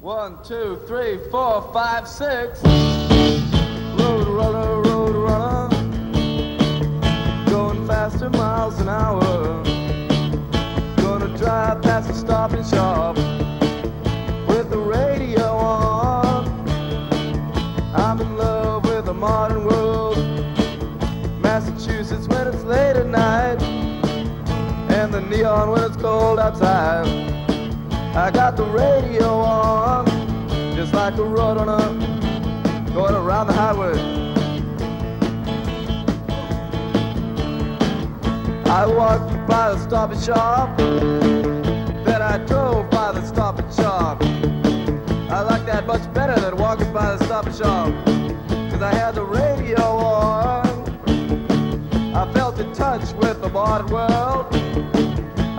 1, 2, 3, 4, 5, 6. Road runner, going faster miles an hour. Gonna drive past the Stop and Shop with the radio on. I'm in love with the modern world, Massachusetts when it's late at night, and the neon when it's cold outside. I got the radio on, just like a road runner, going around the highway. I walked by the Stop and Shop, then I drove by the Stop and Shop. I like that much better than walking by the Stop and Shop, 'cause I had the radio on. I felt in touch with the modern world.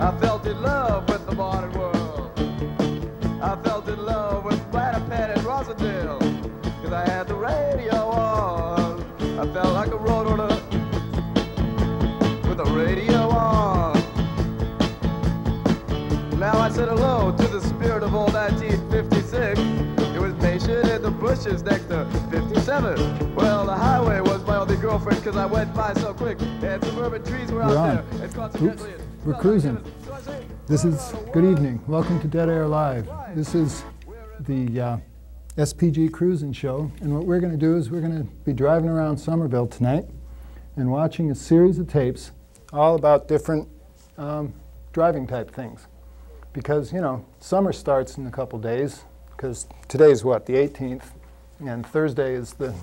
I felt in love with the modern world. I felt in love with Winnipeg and Rosendale, 'cause I had the radio on. I felt like a road runner with the radio on. Now I said hello to the spirit of old 1956. It was patient in the bushes next to 57. Well, the highway was my only girlfriend, 'cause I went by so quick, and suburban trees were out there. And consequently, we're cruising. This is, good evening. Welcome to Dead Air Live. This is the SPG Cruising show, and what we're going to do is we're going to be driving around Somerville tonight and watching a series of tapes all about different driving type things. Because, you know, summer starts in a couple days, because today's what, the 18th, and Thursday is the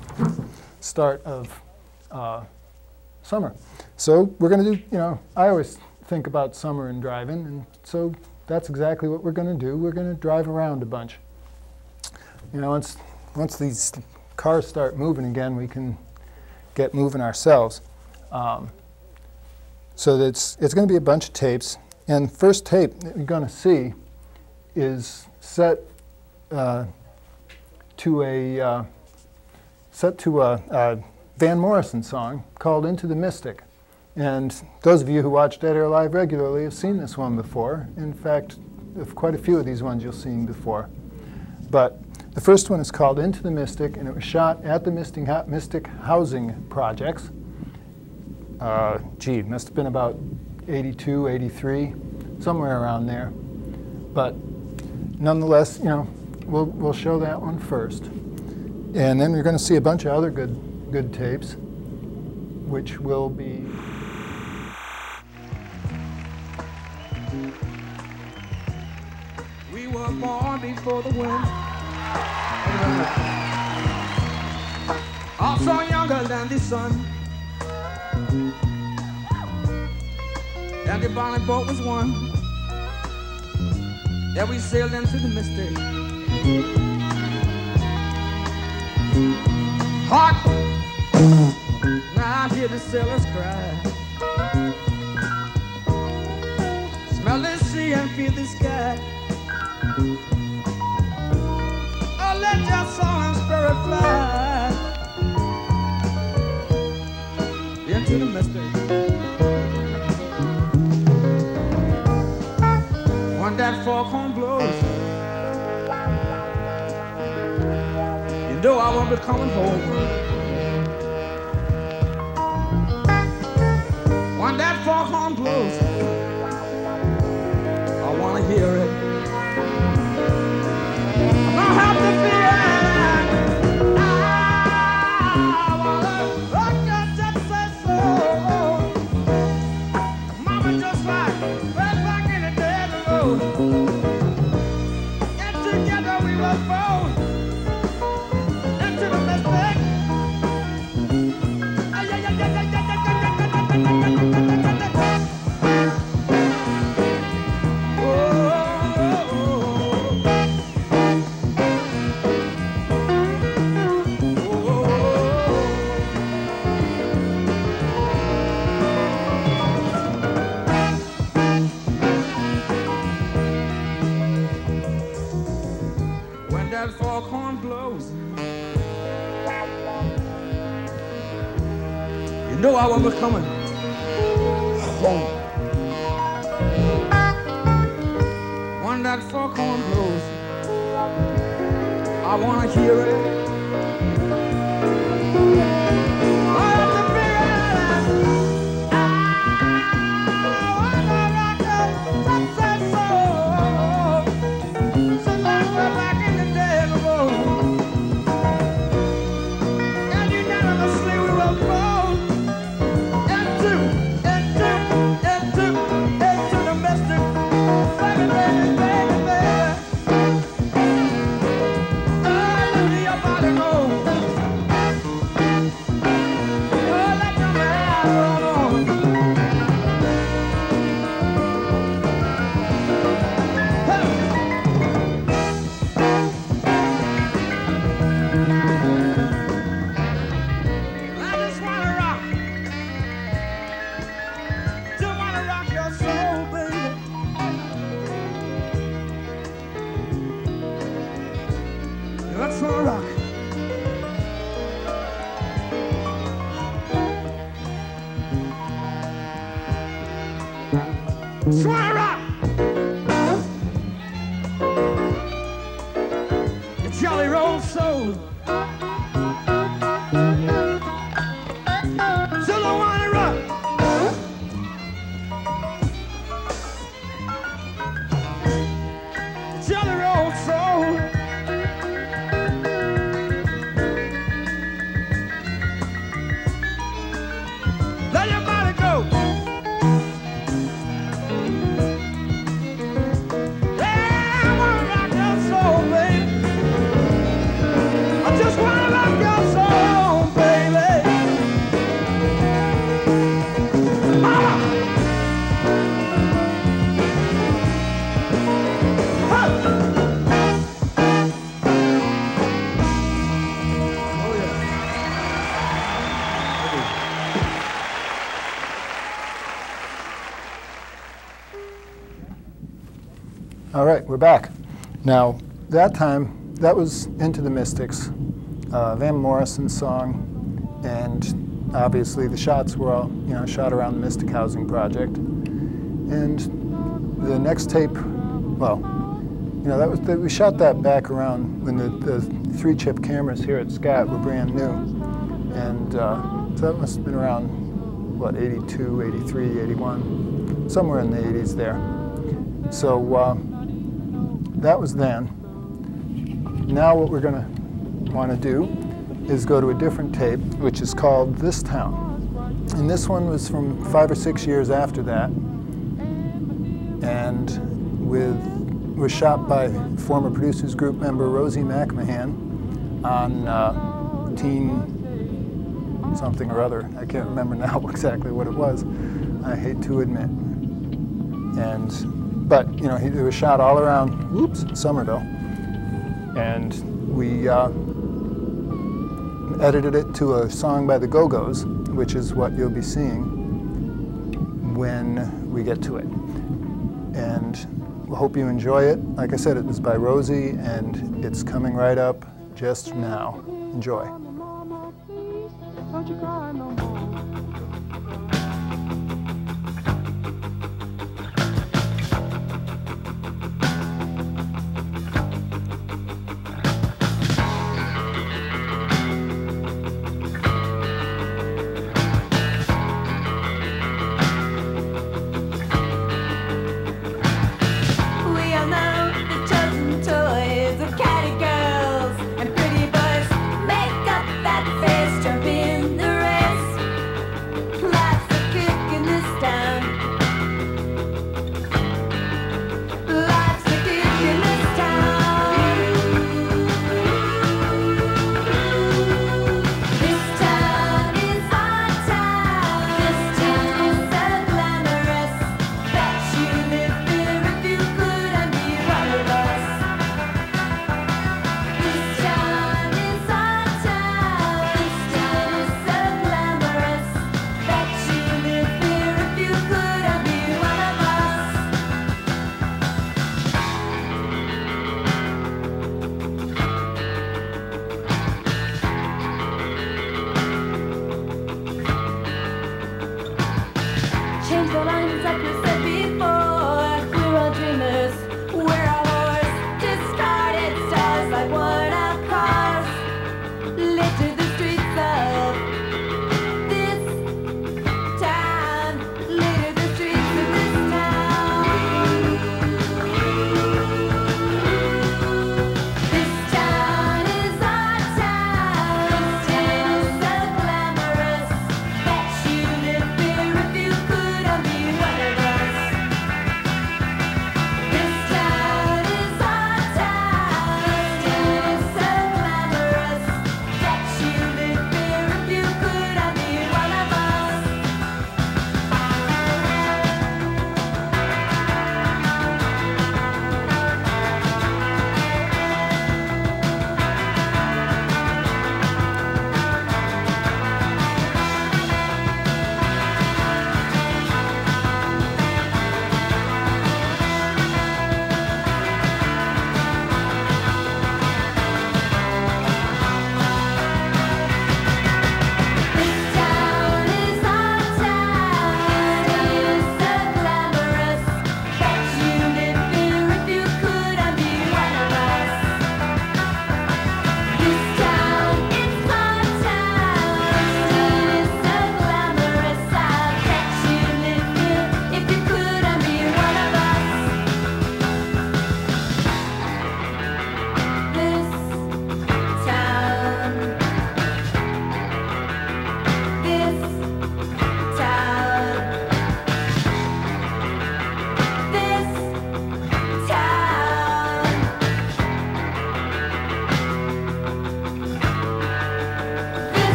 start of summer. So we're going to do, you know, I always think about summer and driving, and so that's exactly what we're going to do. We're going to drive around a bunch. You know, once these cars start moving again, we can get moving ourselves. So it's going to be a bunch of tapes, and first tape that you're going to see is set to a Van Morrison song called "Into the Mystic." And those of you who watch Dead Air Live regularly have seen this one before. In fact, quite a few of these ones you'll seen before. But the first one is called "Into the Mystic," and it was shot at the Mystic Housing Projects. Gee, must have been about 82, 83, somewhere around there. But nonetheless, you know, we'll show that one first. And then we're going to see a bunch of other good tapes, which will be We were born before the wind, also younger than the sun, and the bonnet boat was one. Yeah, we sailed into the mystic. Hot. Now I hear the sailors cry. Smell the sea and feel the sky. Oh, let your soul and spirit fly into the mystic. When that foghorn blows, you know I won't be coming home. When that foghorn blows, I want to hear it. I don't have to fear it. I want to rock your just say so. Mama just like right back in the day of the road. And together we were born into the mystic. When that foghorn blows, you know I won't be coming home. When that foghorn blows, I wanna hear it. Let's rock. Swing rock. The Jolly Roll Soul. Still don't wanna rock. The Jolly Roll Soul. Let your body go. Yeah, I wanna rock your soul, baby. I just wanna rock your soul, baby. Mama. Huh. Oh, yeah. All right, we're back. Now, that time, that was Into the Mystics, Van Morrison's song, and obviously the shots were all, shot around the Mystic Housing Project. And the next tape, well, we shot that back around when the 3-chip cameras here at SCAT were brand new. And so that must have been around, what, 82, 83, 81, somewhere in the 80s there. So that was then. Now what we're going to want to do is go to a different tape, which is called This Town. And this one was from 5 or 6 years after that, and was shot by former Producers Group member Rosie McMahon on Teen something or other. I can't remember now exactly what it was. I hate to admit. But it was shot all around, Somerville, and we edited it to a song by the Go-Go's, which is what you'll be seeing when we get to it. And we hope you enjoy it. Like I said, it was by Rosie, and it's coming right up just now. Enjoy. Don't you cry no more. Jump in the race.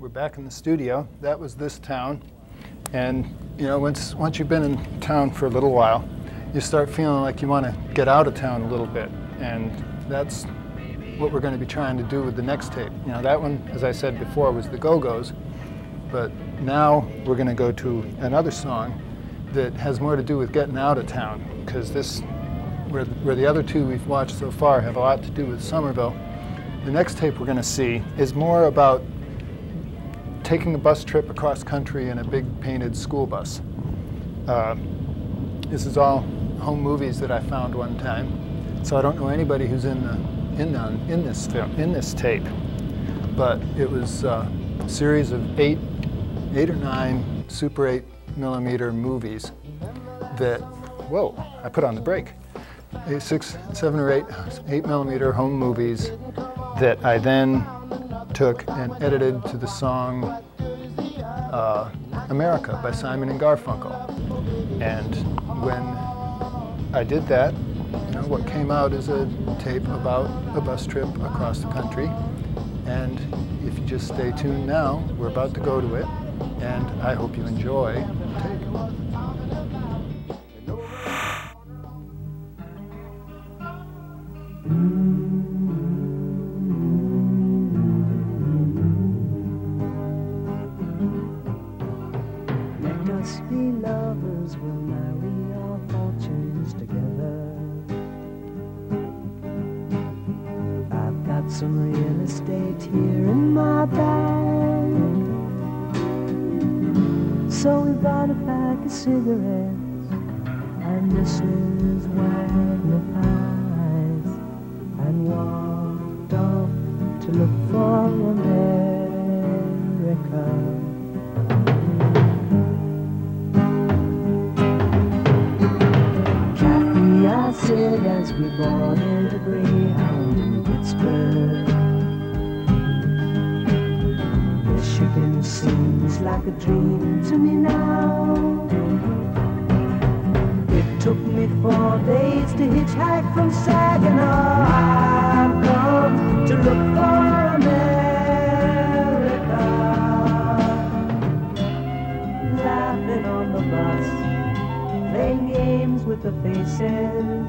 we're back in the studio. That was this town. And you know, once you've been in town for a little while, you start feeling like you want to get out of town a little bit. And that's what we're going to be trying to do with the next tape. You know, that one, as I said before, was the Go-Go's. But now we're going to go to another song that has more to do with getting out of town, because this, where the other two we've watched so far have a lot to do with Somerville. The next tape we're going to see is more about taking a bus trip across country in a big painted school bus. This is all home movies that I found one time, so I don't know anybody who's in this film, in this tape. But it was a series of eight or nine Super 8mm movies that, whoa, I put on the brake. 6, 7 or 8 8mm home movies that I then took and edited to the song America by Simon and Garfunkel. And when I did that, you know, what came out is a tape about a bus trip across the country. And if you just stay tuned now, we're about to go to it, and I hope you enjoy the tape. Let us be lovers, we'll marry our fortunes together. I've got some real estate here in my bag, so we bought a pack of cigarettes and Mrs. Wagner pies, and walked off to look for America. Kathy, I said as we boarded a Greyhound in Pittsburgh, Michigan seems like a dream to me now. It took me 4 days to hitchhike from Saginaw. I've come to look for America. Laughing on the bus, playing games with the faces.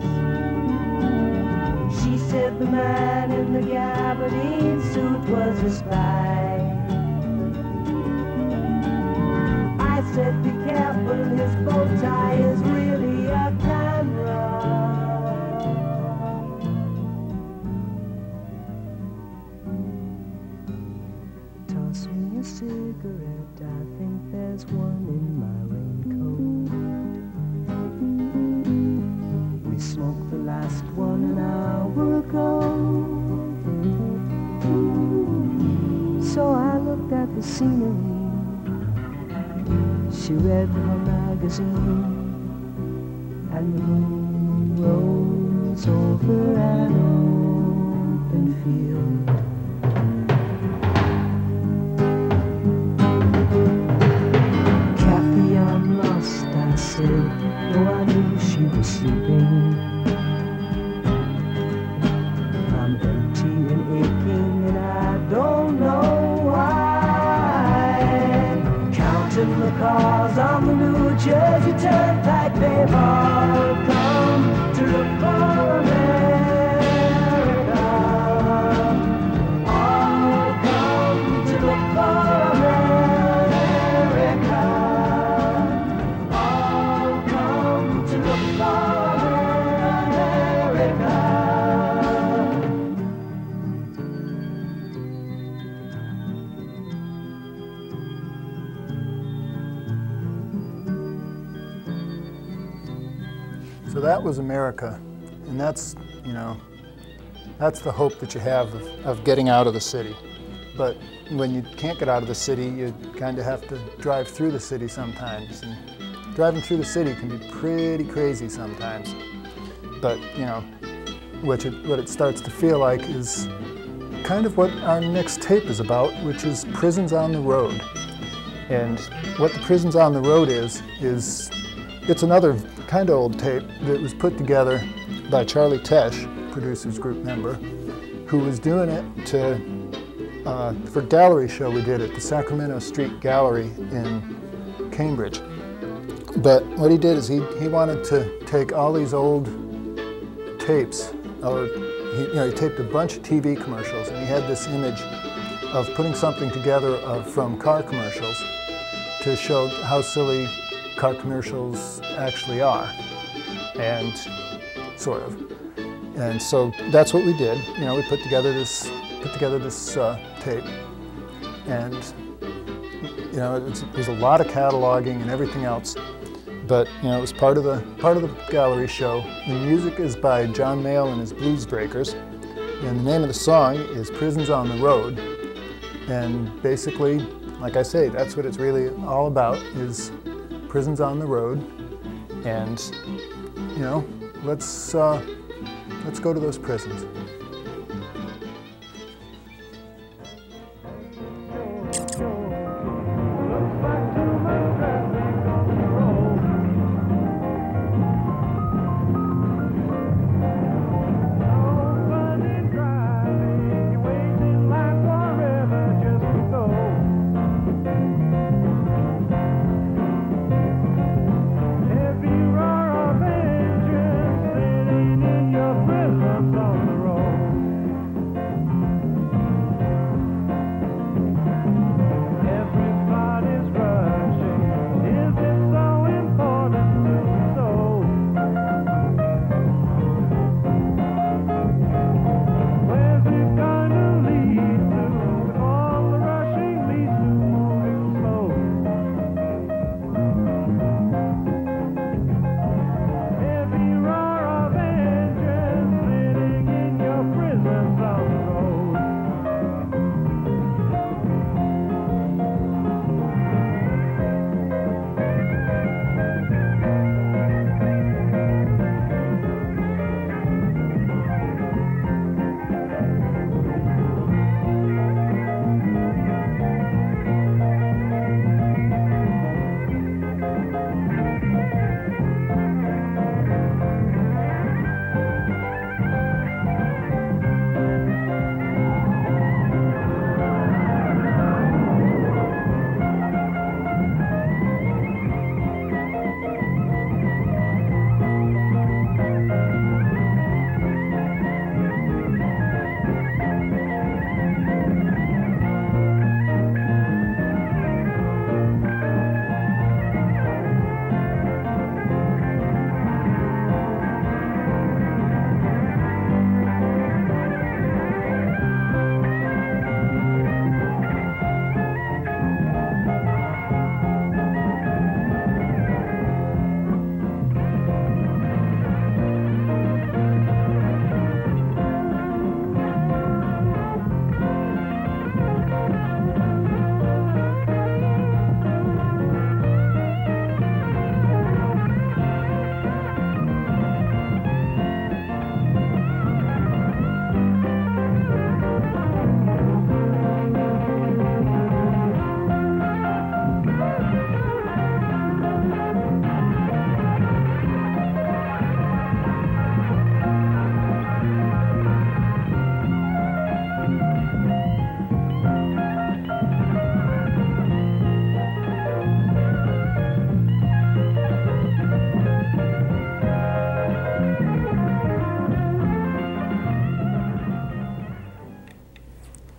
She said the man in the gabardine suit was a spy. I said be careful, his bow tie is really a camera. Toss me a cigarette, I think there's one in my raincoat. We smoked the last one an hour ago. So I looked at the scenery. She read her magazine, and the moon rose over an open field. Kathy, I'm lost, I said, though I knew she was sleeping. I'm empty and aching, and I don't know why. Counting the cars on the New Jersey Turnpike, they've all come to look for America. All come to look for America. All come to look for America. So that was America, and that's, you know, that's the hope that you have of getting out of the city. But when you can't get out of the city, you kind of have to drive through the city sometimes, and driving through the city can be pretty crazy sometimes. But, you know, what it starts to feel like is kind of what our next tape is about, which is Prisons on the Road. And what the Prisons on the Road is it's another kind of old tape that was put together by Charlie Tesh, producers group member, who was doing it to for gallery show we did at the Sacramento Street Gallery in Cambridge. But what he did is he wanted to take all these old tapes, or he taped a bunch of TV commercials, and he had this image of putting something together from car commercials to show how silly car commercials actually are, and sort of. And so that's what we did. We put together this tape, and it was a lot of cataloging and everything else. But it was part of the gallery show. The music is by John Mayall and his Blues Breakers, and the name of the song is "Prisons on the Road." And basically, like I say, that's what it's really all about, is prisons on the road. And let's go to those prisons.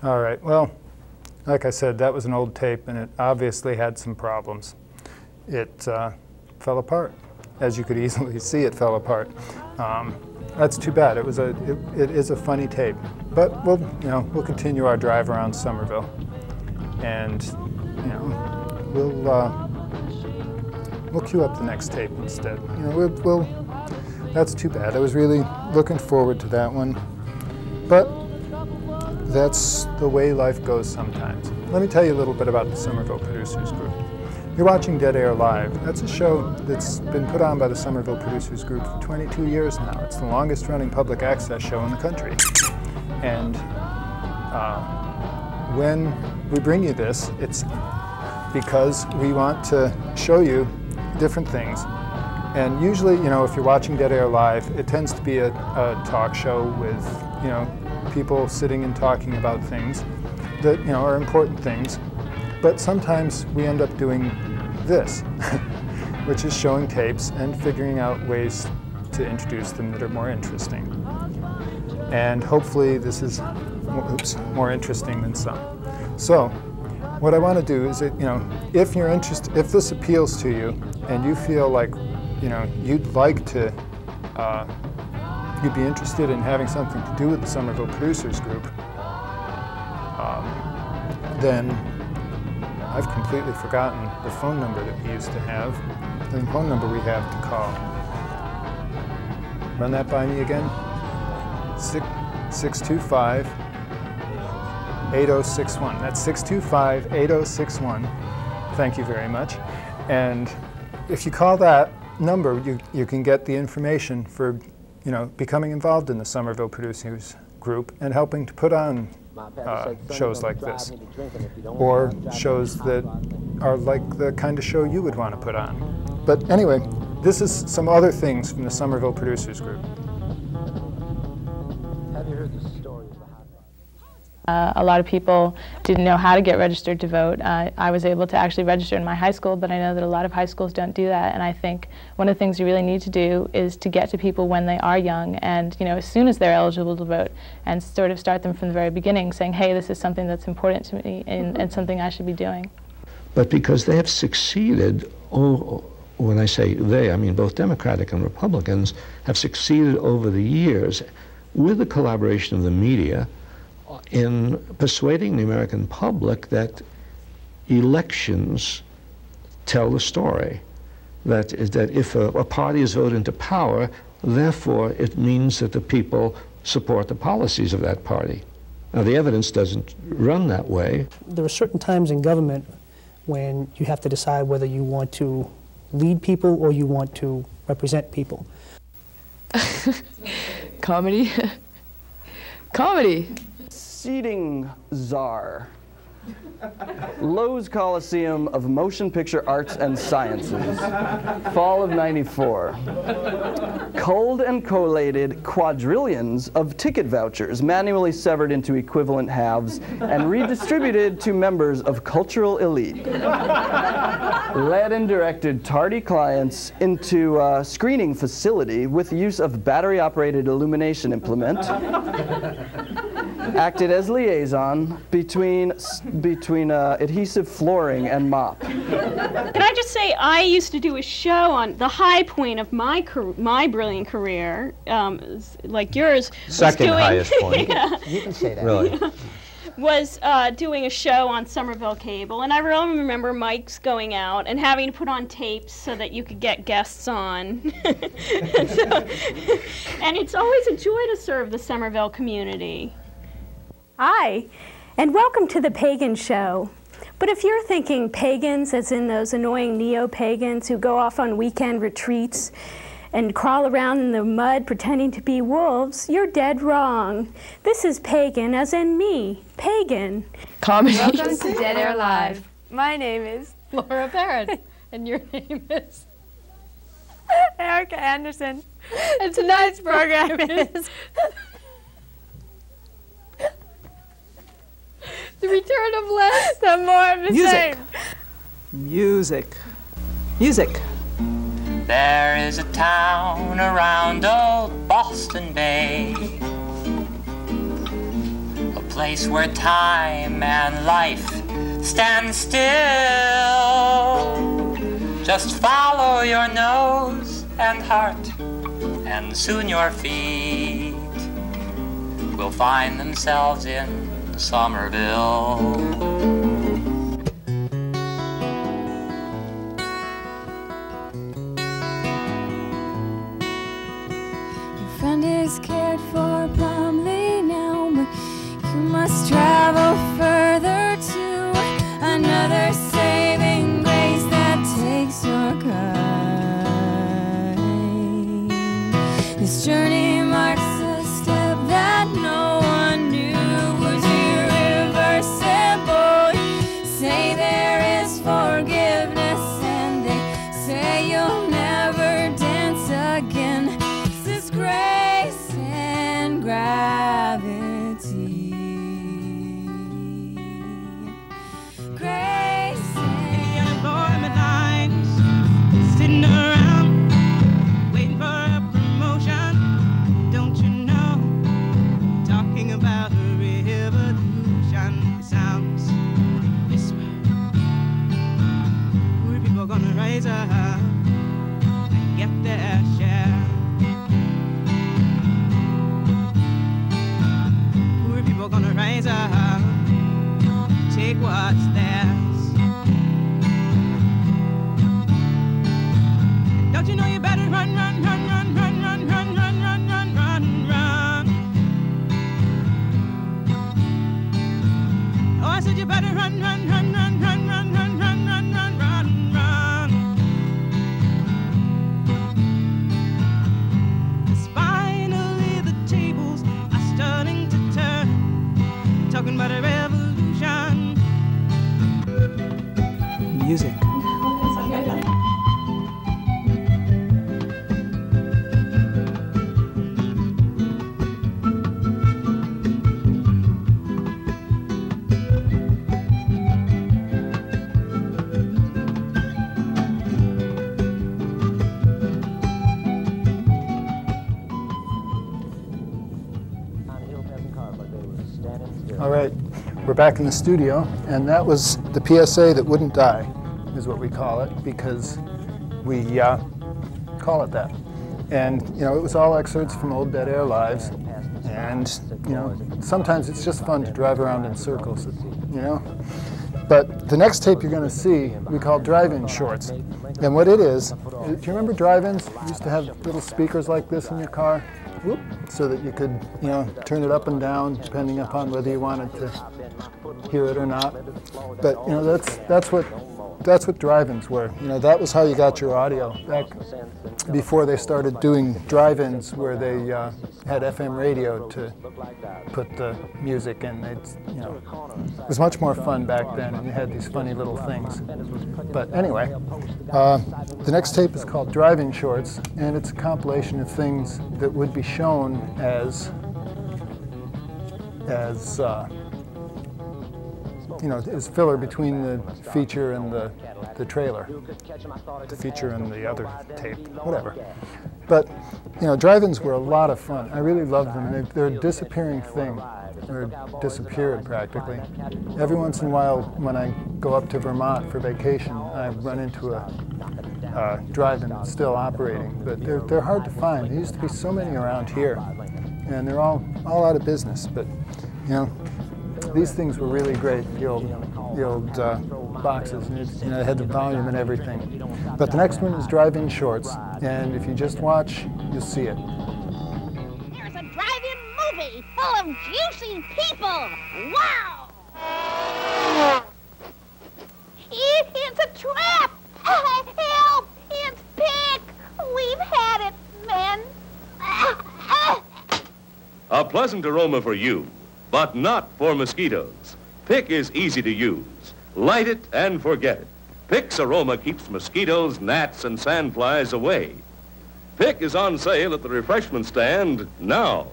All right, well, like I said, that was an old tape, and it obviously had some problems. It fell apart. As you could easily see, it fell apart. That's too bad. It is a funny tape, but we'll continue our drive around Somerville, and we'll queue up the next tape instead. That's too bad. I was really looking forward to that one, but that's the way life goes sometimes. Let me tell you a little bit about the Somerville Producers Group. You're watching Dead Air Live. That's a show that's been put on by the Somerville Producers Group for 22 years now. It's the longest running public access show in the country. And when we bring you this, it's because we want to show you different things. And usually, if you're watching Dead Air Live, it tends to be a talk show with, people sitting and talking about things. that are important things, but sometimes we end up doing this, which is showing tapes and figuring out ways to introduce them that are more interesting. And hopefully this is more interesting than some. So what I want to do is that, if you're interested, if this appeals to you and you feel like, you'd like to, you'd be interested in having something to do with the Somerville Producers Group, then I've completely forgotten the phone number that we used to have, the phone number we have to call. Run that by me again. 625-8061. That's 625-8061. Thank you very much. And if you call that number, you can get the information for, becoming involved in the Somerville Producers Group and helping to put on shows like this, or shows that are like the kind of show you would want to put on. But anyway, this is some other things from the Somerville Producers Group. Have you heard the story of the hot rod? A lot of people didn't know how to get registered to vote. I was able to actually register in my high school, but I know that a lot of high schools don't do that, and I think one of the things you really need to do is to get to people when they are young and, as soon as they're eligible to vote, and sort of start them from the very beginning, saying, hey, this is something that's important to me and something I should be doing. But because they have succeeded, when I say they, I mean both Democratic and Republicans, have succeeded over the years with the collaboration of the media in persuading the American public that elections tell the story. That if a party is voted into power, therefore it means that the people support the policies of that party. Now the evidence doesn't run that way. There are certain times in government when you have to decide whether you want to lead people or you want to represent people. Comedy. Comedy. Seating czar. Lowe's Coliseum of Motion Picture Arts and Sciences. Fall of '94. Culled and collated quadrillions of ticket vouchers manually severed into equivalent halves and redistributed to members of cultural elite. Led and directed tardy clients into a screening facility with use of battery-operated illumination implement. Acted as liaison between adhesive flooring and mop. Can I just say, I used to do a show on the high point of my brilliant career, like yours. Second highest point. Yeah, You can say that. Really? was doing a show on Somerville Cable, and I really remember mics going out and having to put on tapes so that you could get guests on. And it's always a joy to serve the Somerville community. Hi, and welcome to the Pagan Show. But if you're thinking pagans as in those annoying neo-pagans who go off on weekend retreats and crawl around in the mud pretending to be wolves, you're dead wrong. This is pagan as in me, pagan. Comedy. Welcome to Dead Air Live. My name is Laura Barrett, and your name is Erica Anderson. And tonight's program is The Return of Less, the More of the Same. Music. Music. There is a town around old Boston Bay, a place where time and life stand still. Just follow your nose and heart, and soon your feet will find themselves in Somerville. Friend is cared for promptly now, but you must travel further to another saving grace that takes your kind. This journey marks a step that no one knew was irreversible. Say there is forgiveness, and they say you'll never dance again. This is grace and gravity. what's theirs. Don't you know you better run, run, run, run, run, run, run, run, run, run, run, run. Oh, I said you better run, run, run, run, run, run, run, run, run, run, run, run. 'Cause finally the tables are starting to turn, talking about a revolution. Music. All right, we're back in the studio, and that was the PSA that wouldn't die, is what we call it, because we call it that. And, you know, it was all excerpts from old Dead Air Lives, and, you know, sometimes it's just fun to drive around in circles, you know? But the next tape you're going to see, we call drive-in shorts. And what it is, do you remember drive-ins? You used to have little speakers like this in your car, whoop, so that you could, you know, turn it up and down depending upon whether you wanted to hear it or not. But, you know, that's what drive-ins were. You know, that was how you got your audio back before they started doing drive-ins where they had FM radio to put the music in. You know, it was much more fun back then, and you had these funny little things. But anyway, the next tape is called Drive-In Shorts, and it's a compilation of things that would be shown as you know, as filler between the feature and the trailer, the feature and the other tape, whatever. But, you know, drive-ins were a lot of fun. I really loved them, and they're a disappearing thing, or disappeared practically. Every once in a while, when I go up to Vermont for vacation, I run into a drive-in that's still operating, but they're hard to find. There used to be so many around here, and they're all out of business. But, you know, these things were really great, the old boxes, and you know, they had the volume and everything. But the next one is Drive-In Shorts, and if you just watch, you'll see it. There's a drive-in movie full of juicy people. Wow! It's a trap! Help! It's Pick! We've had it, men. A pleasant aroma for you, but not for mosquitoes. Pick is easy to use. Light it and forget it. Pick's aroma keeps mosquitoes, gnats, and sandflies away. Pick is on sale at the refreshment stand now.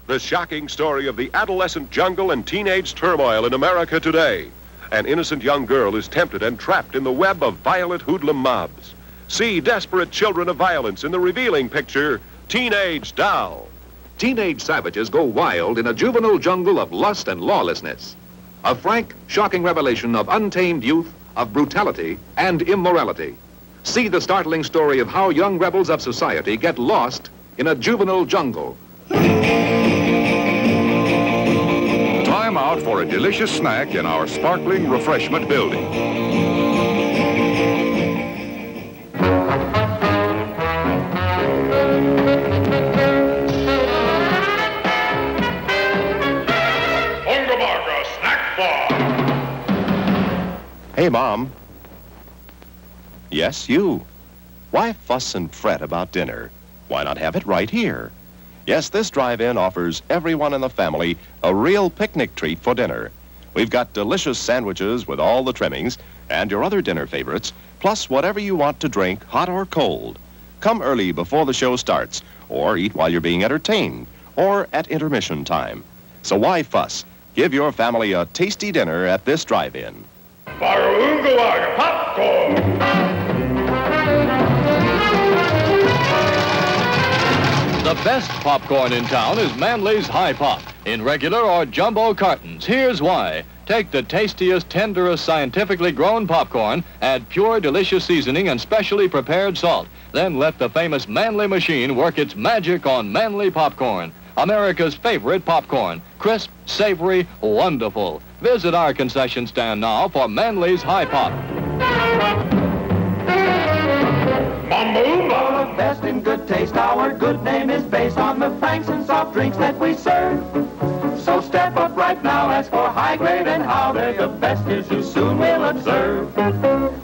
The shocking story of the adolescent jungle and teenage turmoil in America today. An innocent young girl is tempted and trapped in the web of violent hoodlum mobs. See desperate children of violence in the revealing picture, Teenage Doll. Teenage savages go wild in a juvenile jungle of lust and lawlessness. A frank, shocking revelation of untamed youth, of brutality and immorality. See the startling story of how young rebels of society get lost in a juvenile jungle. Time out for a delicious snack in our sparkling refreshment building. Hey, Mom. Yes, you. Why fuss and fret about dinner? Why not have it right here? Yes, this drive-in offers everyone in the family a real picnic treat for dinner. We've got delicious sandwiches with all the trimmings and your other dinner favorites, plus whatever you want to drink, hot or cold. Come early before the show starts, or eat while you're being entertained, or at intermission time. So why fuss? Give your family a tasty dinner at this drive-in. Barungawaga popcorn! The best popcorn in town is Manley's High Pop, in regular or jumbo cartons. Here's why. Take the tastiest, tenderest, scientifically grown popcorn, add pure, delicious seasoning and specially prepared salt. Then let the famous Manley machine work its magic on Manley popcorn. America's favorite popcorn. Crisp, savory, wonderful. Visit our concession stand now for Manley's High Pop. Mamboomba! Best in good taste, our good name is based on the franks and soft drinks that we serve. So step up right now, ask for high grade and how they're the best as you soon will observe.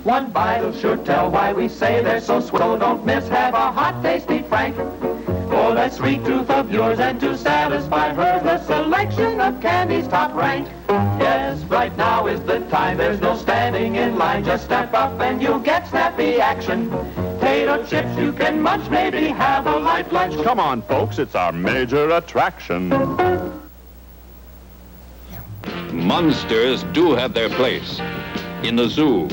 One bite'll sure tell why we say they're so sweet, so don't miss, have a hot tasty frank. For that sweet tooth of yours and to satisfy her, the selection of candies top rank. Yes, right now is the time, there's no standing in line, just step up and you'll get snappy action. Potato chips you can munch, maybe have a light lunch. Come on, folks, it's our major attraction. Monsters do have their place. In the zoo,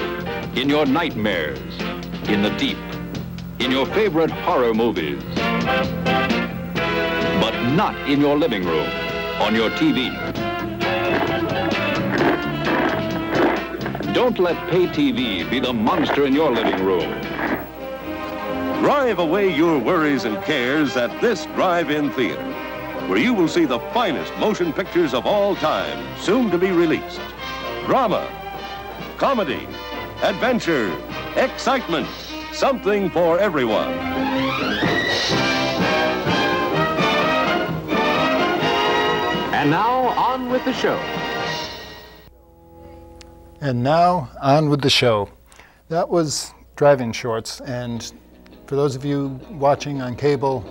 in your nightmares, in the deep, in your favorite horror movies. But not in your living room, on your TV. Don't let pay TV be the monster in your living room. Drive away your worries and cares at this drive-in theater, where you will see the finest motion pictures of all time, soon to be released. Drama, comedy, adventure, excitement, something for everyone. And now, on with the show. And now, on with the show. That was Drive-In Shorts, and for those of you watching on cable,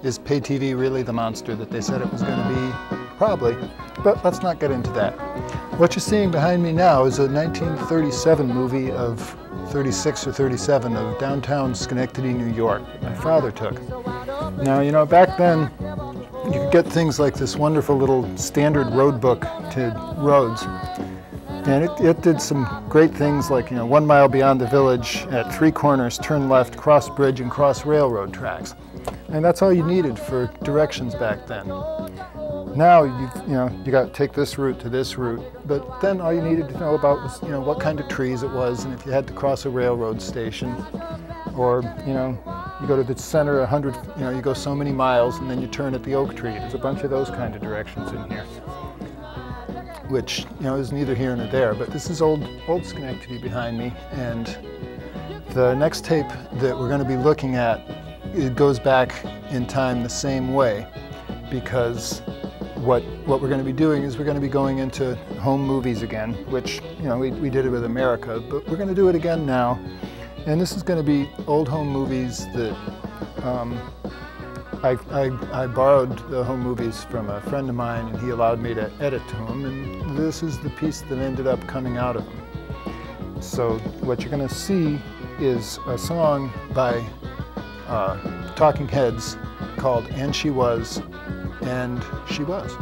is pay TV really the monster that they said it was going to be? Probably, but let's not get into that. What you're seeing behind me now is a 1937 movie of 36 or 37 of downtown Schenectady, New York, that my father took. Now, you know, back then, you could get things like this wonderful little standard road book to roads. And it did some great things like, you know, 1 mile beyond the village, at 3 corners, turn left, cross bridge, and cross railroad tracks. And that's all you needed for directions back then. Now, you got to take this route to this route, but then all you needed to know about was, you know, what kind of trees it was, and if you had to cross a railroad station, or, you know, you go to the center 100, you know, you go so many miles, and then you turn at the oak tree. There's a bunch of those kind of directions in here, which, you know, is neither here nor there. But this is old Schenectady behind me, and the next tape that we're going to be looking at, it goes back in time the same way, because what we're going to be doing is we're going to be going into home movies again, which, you know, we did it with America, but we're going to do it again now. And this is going to be old home movies that I borrowed the home movies from a friend of mine, and he allowed me to edit to them, and this is the piece that ended up coming out of them. So what you're going to see is a song by Talking Heads called And She Was, and She Was.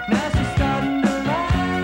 Now she's starting to lie.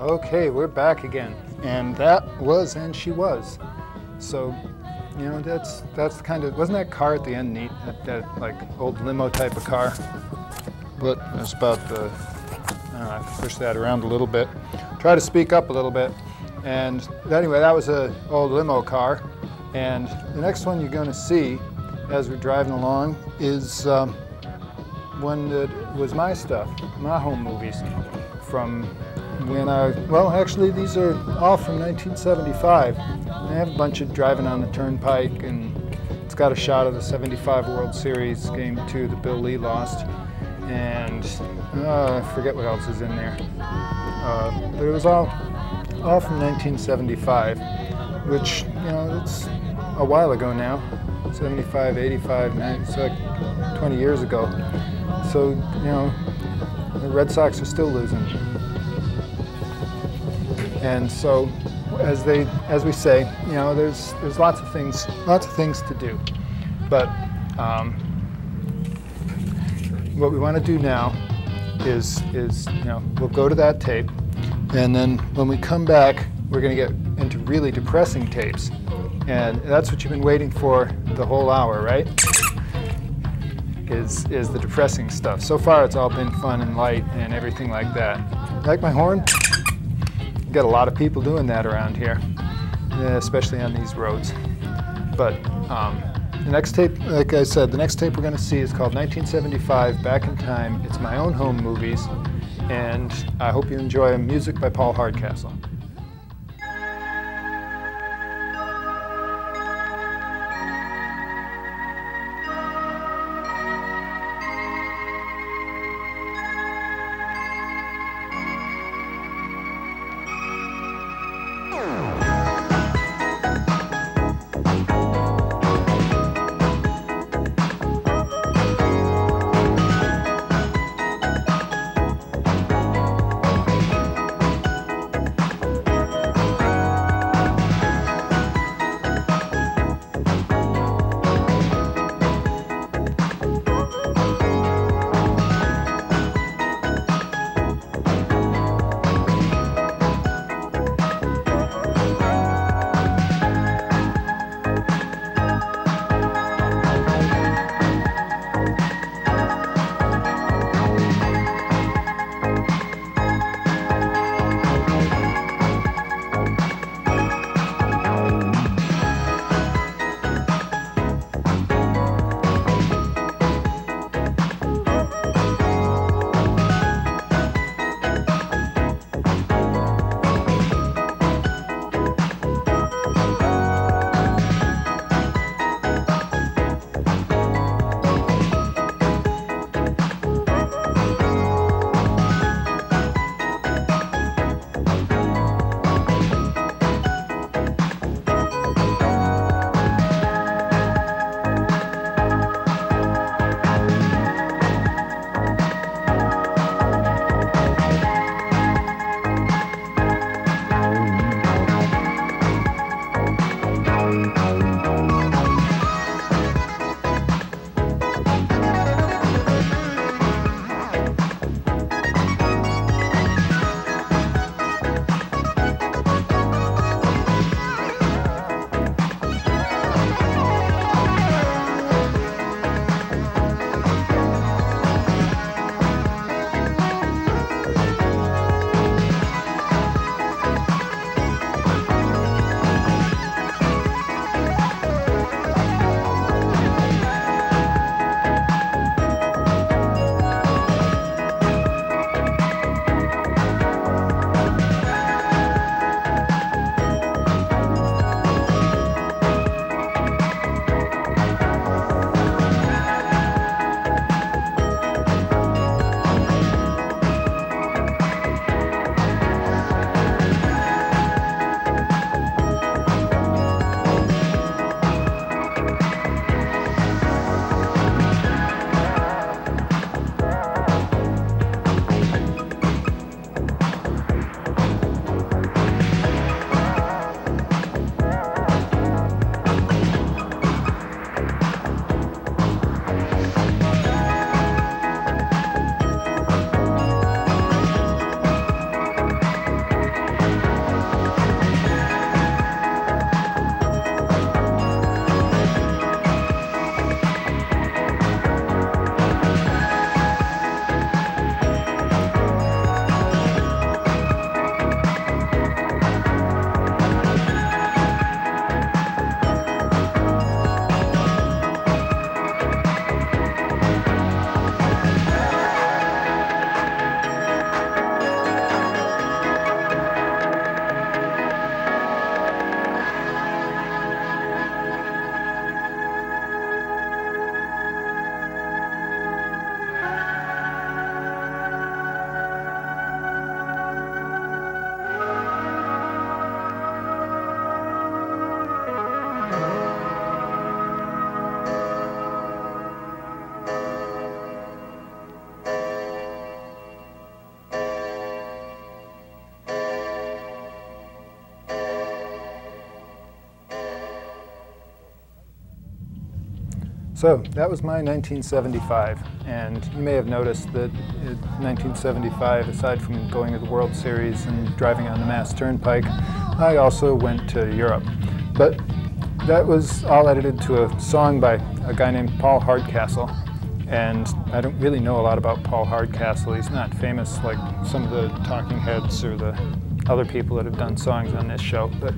Okay, we're back again. And that was And She Was. So, you know, that's the kind of, wasn't that car at the end neat? That like old limo type of car? But it's about the, I can push that around a little bit. Try to speak up a little bit. And anyway, that was an old limo car. And the next one you're going to see as we're driving along is one that was my stuff, my home movies from when well, actually these are all from 1975. I have a bunch of Driving on the Turnpike, and it's got a shot of the '75 World Series Game 2 that Bill Lee lost. And I forget what else is in there. But it was all from 1975, which, you know, it's a while ago now. 75, 85, 90, it's like 20 years ago. So, you know, the Red Sox are still losing. And so, as we say, you know, there's lots of things to do. But what we want to do now is you know, we'll go to that tape, and then when we come back, we're going to get into really depressing tapes. And that's what you've been waiting for the whole hour, right? Is the depressing stuff. So far, it's all been fun and light and everything like that. Like my horn? Got a lot of people doing that around here, especially on these roads. But the next tape, like I said, the next tape we're going to see is called 1975, Back in Time. It's my own home movies, and I hope you enjoy music by Paul Hardcastle. So that was my 1975, and you may have noticed that in 1975, aside from going to the World Series and driving on the Mass Turnpike, I also went to Europe. But that was all edited to a song by a guy named Paul Hardcastle, and I don't really know a lot about Paul Hardcastle. He's not famous like some of the Talking Heads or the other people that have done songs on this show, but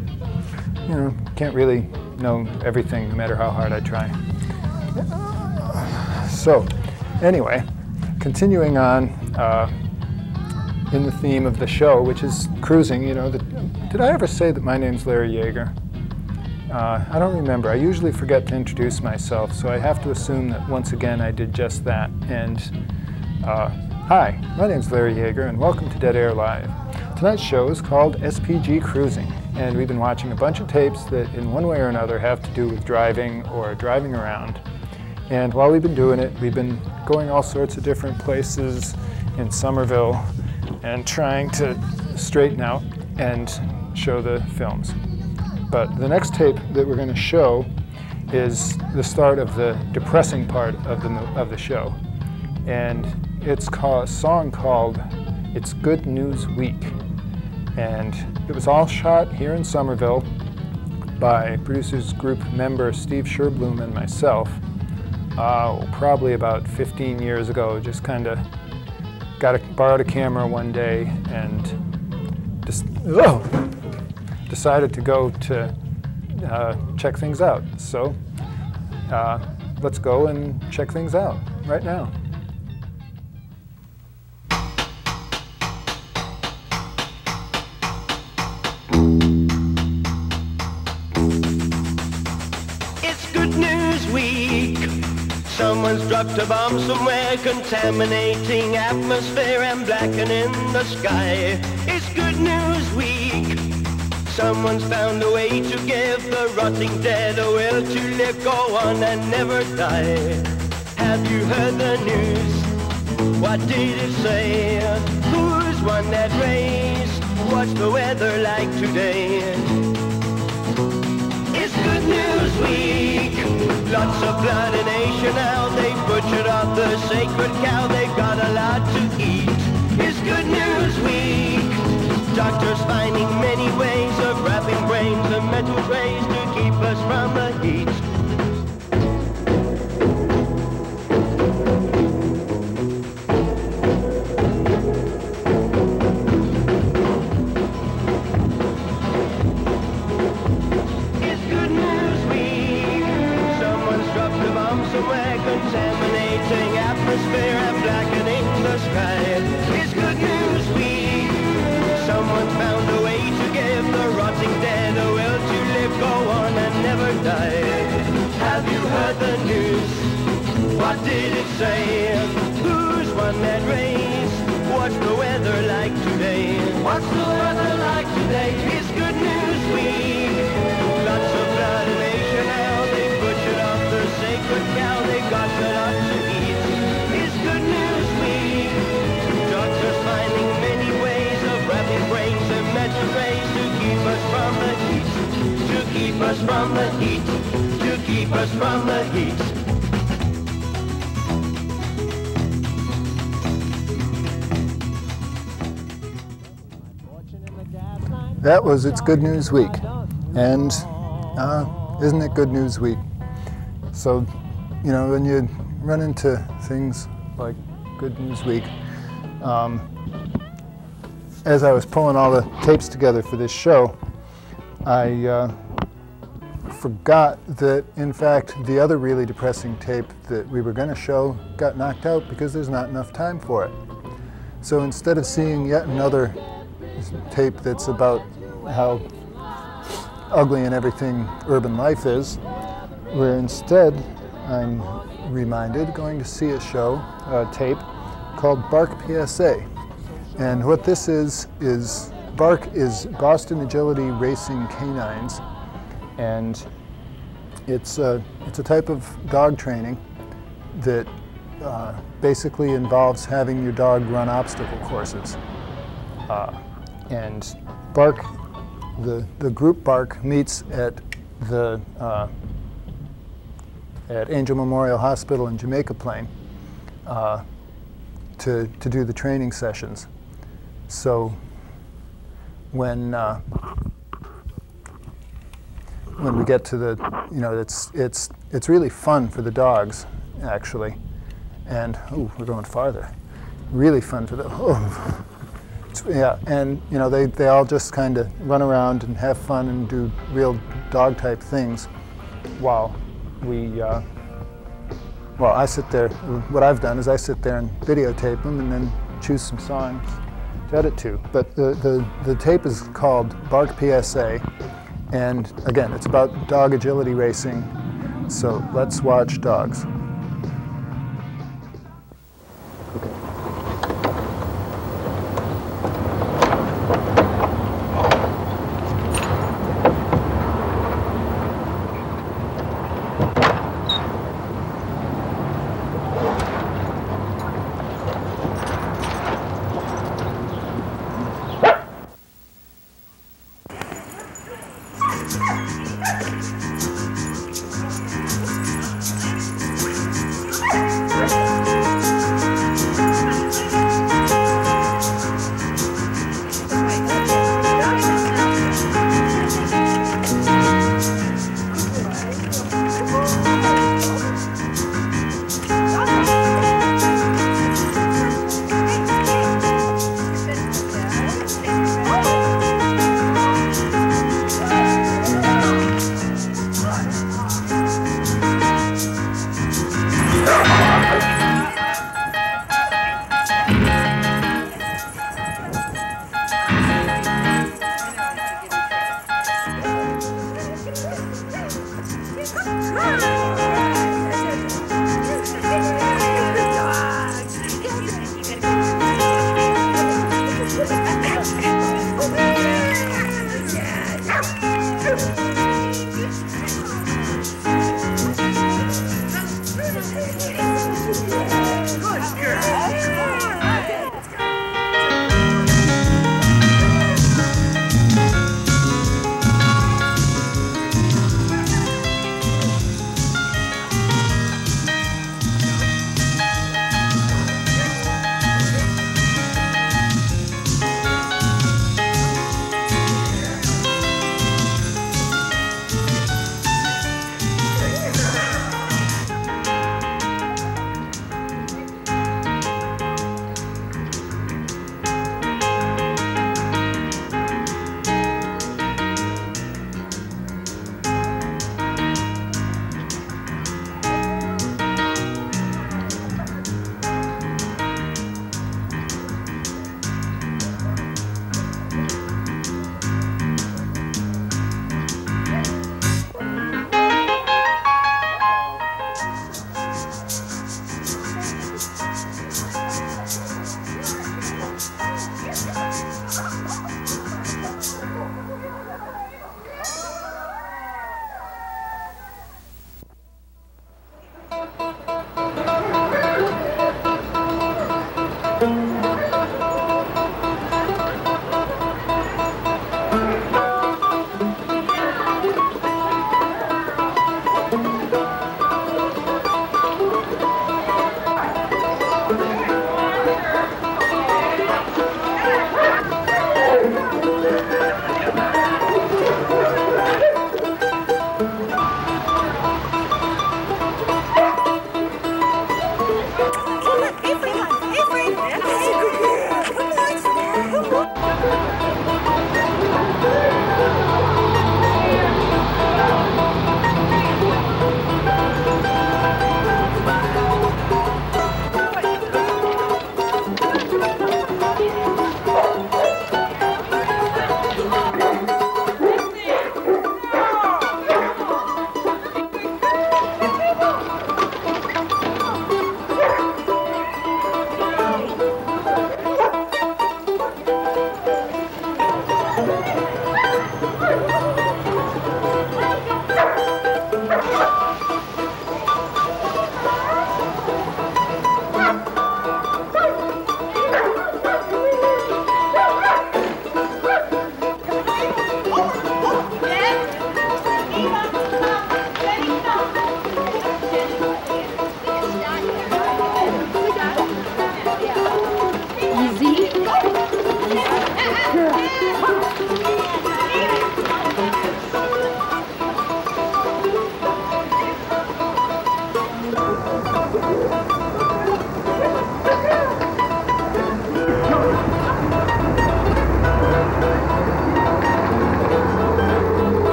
you know, can't really know everything no matter how hard I try. So, anyway, continuing on in the theme of the show, which is cruising, you know, did I ever say that my name's Larry Yeager? I don't remember. I usually forget to introduce myself, so I have to assume that once again I did just that. And hi, my name's Larry Yeager, and welcome to Dead Air Live. Tonight's show is called SPG Cruising, and we've been watching a bunch of tapes that in one way or another have to do with driving or driving around. And while we've been doing it, we've been going all sorts of different places in Somerville and trying to straighten out and show the films. But the next tape that we're going to show is the start of the depressing part of the show. And it's a song called It's Good News Week. And it was all shot here in Somerville by producers group member Steve Sherblum and myself. Probably about 15 years ago. Just kind of borrowed a camera one day and decided to go to check things out. So let's go and check things out right now. It's Good News Week. Someone's dropped a bomb somewhere, contaminating atmosphere and blackening the sky. It's Good News Week. Someone's found a way to give the rotting dead a will to live, go on and never die. Have you heard the news? What did it say? Who's won that race? What's the weather like today? It's Good News Week. Lots of blood in Asia now. They butchered up the sacred cow. They've got a lot to eat. It's Good News Week. Doctors finding many ways of wrapping brains and metal trays to keep us from the heat. It's Good News Week. Someone's dropped a bomb somewhere, contaminating atmosphere and blackening the sky. It's Good News Week. Someone's found a way to give the rotting dead a will to live, go on and never die. Have you heard the news? What did it say? Who's won that race? What's the weather like today? What's the weather like today? It's Good News Week. Lots of blood in Asia now. They butchered up the sacred cow. They got a lot to eat. It's Good News Week. Doctors finding many ways of wrapping brains and metal trays to keep us from the heat. To keep us from the heat. To keep us from the heat. That was It's Good News Week, and isn't it Good News Week? So, you know, when you run into things like Good News Week, as I was pulling all the tapes together for this show, I forgot that, in fact, the other really depressing tape that we were going to show got knocked out because there's not enough time for it. So instead of seeing yet another tape that's about how ugly and everything urban life is, we're instead, I'm reminded, going to see a show, a tape, called Bark PSA. And what this is Bark is Boston Agility Racing Canines, and it's a type of dog training that basically involves having your dog run obstacle courses. And Bark, the group Bark meets at the at Angel Memorial Hospital in Jamaica Plain to do the training sessions. So when we get to the, you know, it's really fun for the dogs, actually. And, oh, we're going farther. Really fun for the, oh. Yeah, and, you know, they all just kind of run around and have fun and do real dog-type things while we, well, I sit there. What I've done is I sit there and videotape them and then choose some songs to edit to. But the tape is called Bark PSA, and again, it's about dog agility racing. So let's watch dogs.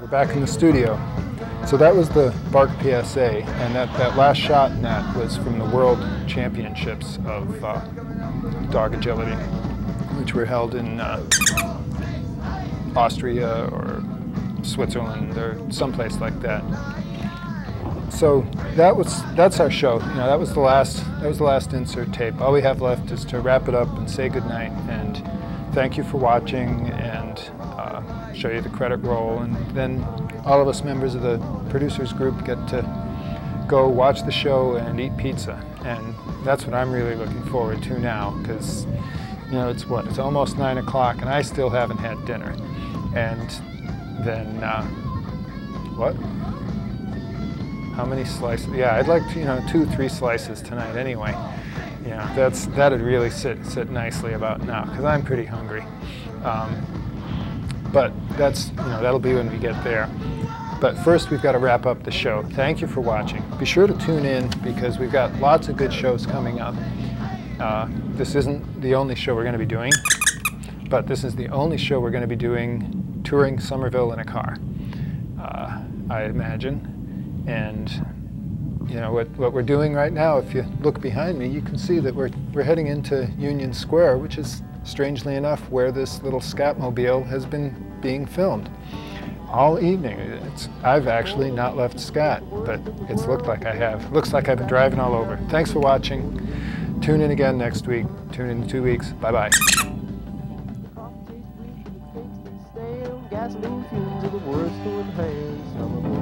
we're back in the studio. So that was the Bark PSA, and that last shot in that was from the World Championships of Dog Agility, which were held in Austria or Switzerland or someplace like that. So that's our show. You know, that was the last insert tape. All we have left is to wrap it up and say goodnight and thank you for watching and show you the credit roll, and then all of us members of the producers group get to go watch the show and eat pizza, and that's what I'm really looking forward to now, because you know it's almost 9 o'clock and I still haven't had dinner, and then what? How many slices? Yeah, I'd like to, 2-3 slices tonight anyway. You know, that'd really sit nicely about now, because I'm pretty hungry. But that'll be when we get there. But first we've got to wrap up the show. Thank you for watching. Be sure to tune in because we've got lots of good shows coming up. This isn't the only show we're going to be doing, but this is the only show we're going to be doing touring Somerville in a car, I imagine. And you know what we're doing right now, if you look behind me, you can see that we're heading into Union Square, which is strangely enough where this little Scatmobile has been being filmed all evening. I've actually not left Scat, but it's looked like I have. Looks like I've been driving all over. Thanks for watching. Tune in again next week. Tune in 2 weeks. Bye-bye. Gasoline fumes are the worst to inhale.